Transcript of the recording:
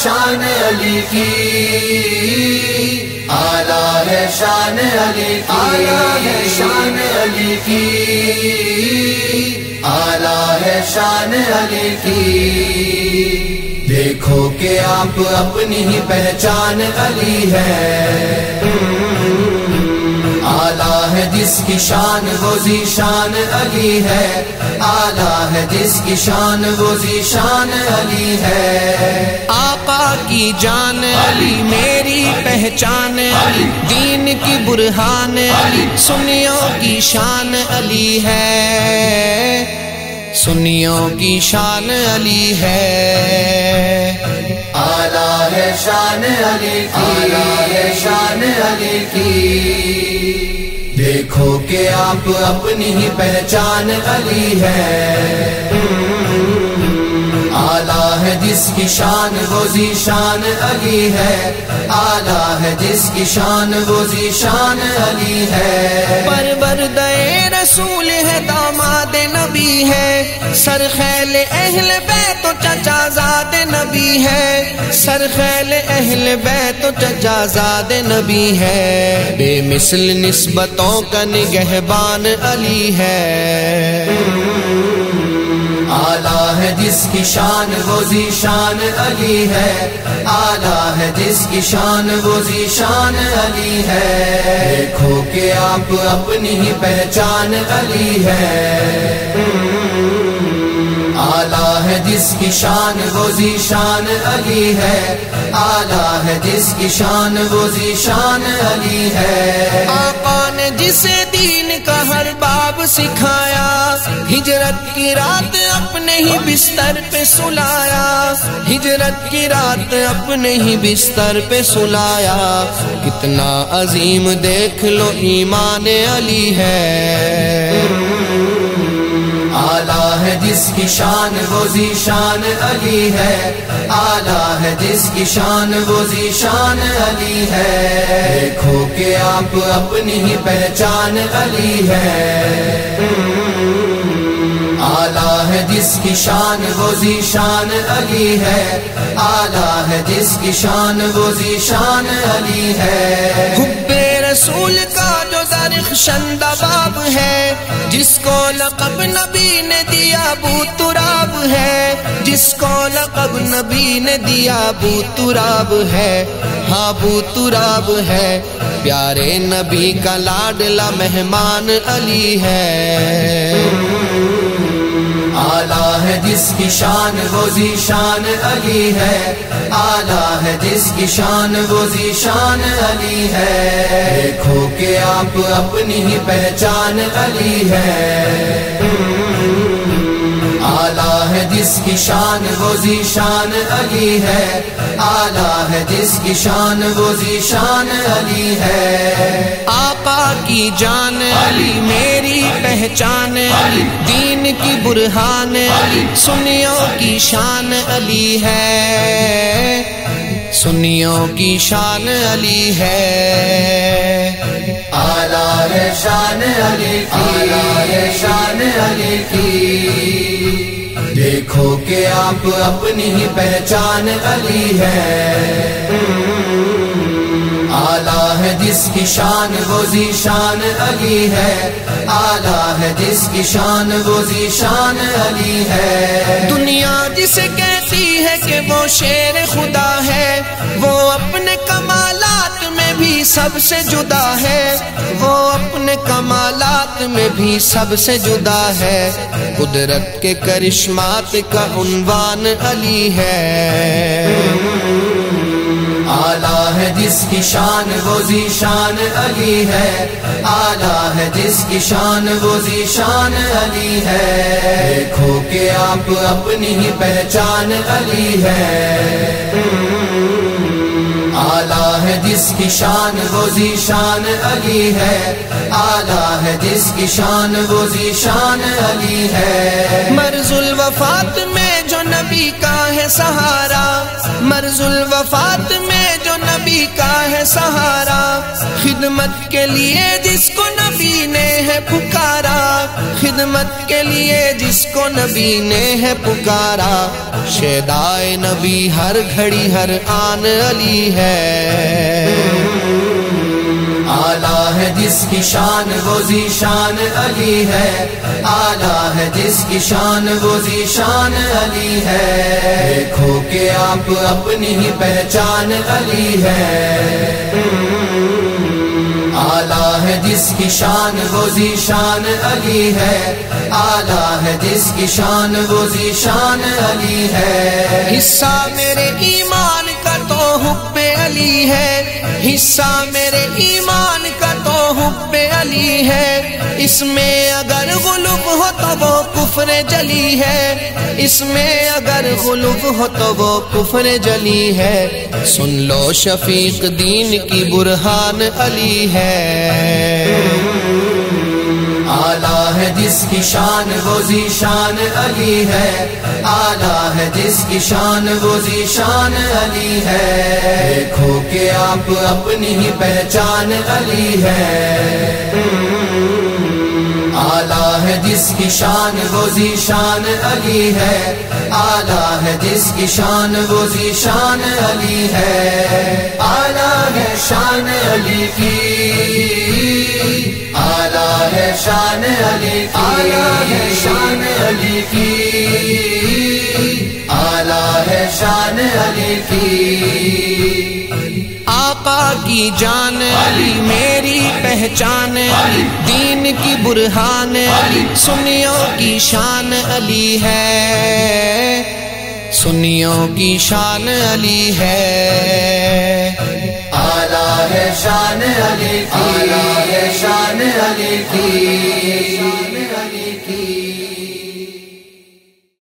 شان علی کی، اعلیٰ ہے شان علی کی، اعلیٰ ہے شان علی کی، اعلیٰ ہے شان علی کی۔ دیکھو کہ آپ اپنی ہی پہچان علی ہے، اعلیٰ ہے جس کی شان وہ ذیشان علی ہے، اعلیٰ ہے جس کی شان وہ ذیشان علی ہے۔ آقا کی جان علی میری پہچان علی، دین کی برہان علی، سنیوں کی شان علی ہے، سنیوں کی شان علی ہے۔ اعلیٰ ہے شان علی کی، اعلیٰ ہے شان علی کی۔ دیکھو کہ آپ اپنی ہی پہچان علی ہے، اعلیٰ ہے جس کی شان وہ ذیشان علی ہے، اعلیٰ ہے جس کی شان وہ ذیشان علی ہے۔ پروردہ رسول ہے، داماد نبی ہے، سرخیل اہل بیت و چچا زاد نبی ہے، سرخیل اہل بیت و چچا زاد نبی ہے، بے مثل نسبتوں کا نگہبان علی ہے۔ اعلیٰ ہے جس کی شان وہ ذیشان علی ہے، اعلیٰ ہے جس کی شان وہ ذیشان علی ہے۔ دیکھو کہ آپ اپنی ہی پہچان علی ہے، اعلیٰ ہے جس کی شان وہ ذیشان علی ہے، اعلیٰ ہے جس کی شان وہ ذیشان علی ہے۔ آقا نے جسے دین کا ہر باب سکھایا، ہجرت کی رات اپنے ہی بستر پہ سلایا، ہجرت کی رات اپنے ہی بستر پہ سلایا، کتنا عظیم دیکھ لو ایمان علی ہے۔ اعلیٰ ہے جس کی شان وہ ذیشان علی ہے، اعلیٰ ہے جس کی شان وہ ذیشان علی ہے۔ دیکھو کہ آپ اپنی ہی پہچان علی ہے، اعلیٰ ہے جس کی شان وہ ذیشان علی ہے، اعلیٰ ہے جس کی شان وہ ذیشان علی ہے۔ حب رسول کا جو درخشندہ باب ہے، جس کو لقب نبی نے دیا ابو تراب ہے، جس کو لقب نبی نے دیا ابو تراب ہے، ہاں ابو تراب ہے، پیارے نبی کا لاڈلا مہمان علی ہے۔ اعلیٰ ہے جس کی شان وہ ذیشان علی ہے، اعلیٰ ہے جس کی شان وہ ذیشان علی ہے۔ دیکھو کہ آپ اپنی ہی پہچان علی ہے، اعلیٰ ہے جس کی شان وہ ذیشان علی ہے، اعلیٰ ہے جس کی شان وہ ذیشان علی ہے۔ آقا کی جان علی میری پہچان علی، دین کی برہان علی، سنیوں کی شان علی ہے، سنیوں کی شان علی ہے۔ اعلیٰ ہے شان علی کی، اعلیٰ ہے شان علی کی۔ دیکھو کہ آپ اپنی ہی پہچان علی ہے، اعلیٰ ہے جس کی شان وہ ذیشان علی ہے، اعلیٰ ہے جس کی شان وہ ذیشان علی ہے۔ دنیا جسے کہتی ہے کہ وہ شیر خدا ہے، وہ اپنے کمالات میں بھی سب سے جدا ہے، وہ اپنے کمالات میں بھی سب سے جدا ہے، قدرت کے کرشمات کا عنوان علی ہے۔ اعلیٰ ہے جس کی شان وہ ذیشان علی ہے، اعلیٰ ہے جس کی شان وہ ذیشان علی ہے۔ دیکھو کہ آپ اپنی ہی پہچان علی ہے، اعلیٰ ہے جس کی شان وہ ذیشان علی ہے، اعلیٰ ہے جس کی شان وہ ذیشان علی ہے۔ مرز الوفات میں جو نبی کا ہے سہارا، مرز الوفات میں جو نبی کا ہے سہارا، خدمت کے لیے جس کو نبی نے ہے پکارا، خدمت کے لیے جس کو نبی نے ہے پکارا، شیدائے نبی ہر گھڑی ہر آن علی ہے۔ آلہ ہے جس کی شان وہ ذیشان علی ہے، آلہ ہے جس کی شان وہ ذیشان علی ہے۔ دیکھو کہ آپ اپنی ہی پہچان علی ہے۔ آلہ ہے جس کی شان وہ ذیشان علی ہے، آلہ ہے جس کی شان وہ ذیشان علی ہے۔ حصہ میرے ایمان کا تو حب علی ہے، حصہ میرے ایمان کا تو حب علی ہے۔ اس میں اگر غلوب ہو تو وہ کفر جلی ہے، اس میں اگر غلوب ہو تو وہ کفر جلی ہے۔ سن لو شفیق دین کی برہان علی ہے۔ آلہ ہے جس کی شان وہ ذیشان علی ہے، آلہ ہے جس کی شان وہ ذیشان علی ہے۔ دیکھو کہ آپ اپنی ہی پہچان علی ہے۔ آلہ ہے جس کی شان وہ ذیشان علی ہے، آلہ ہے جس کی شان وہ ذیشان علی ہے۔ آلہ ہے شان علی کی، آلہ ہے شان علی کی، آلہ ہے شان علی کی، آلہ ہے شان علی کی۔ آقا کی جان علی میری پہچان علی، دین کی برہان علی، سنیوں کی شان علی ہے، سنیوں کی شان علی ہے۔ آلہ ہے شان علی کی، آلہ ہے شان علی کی۔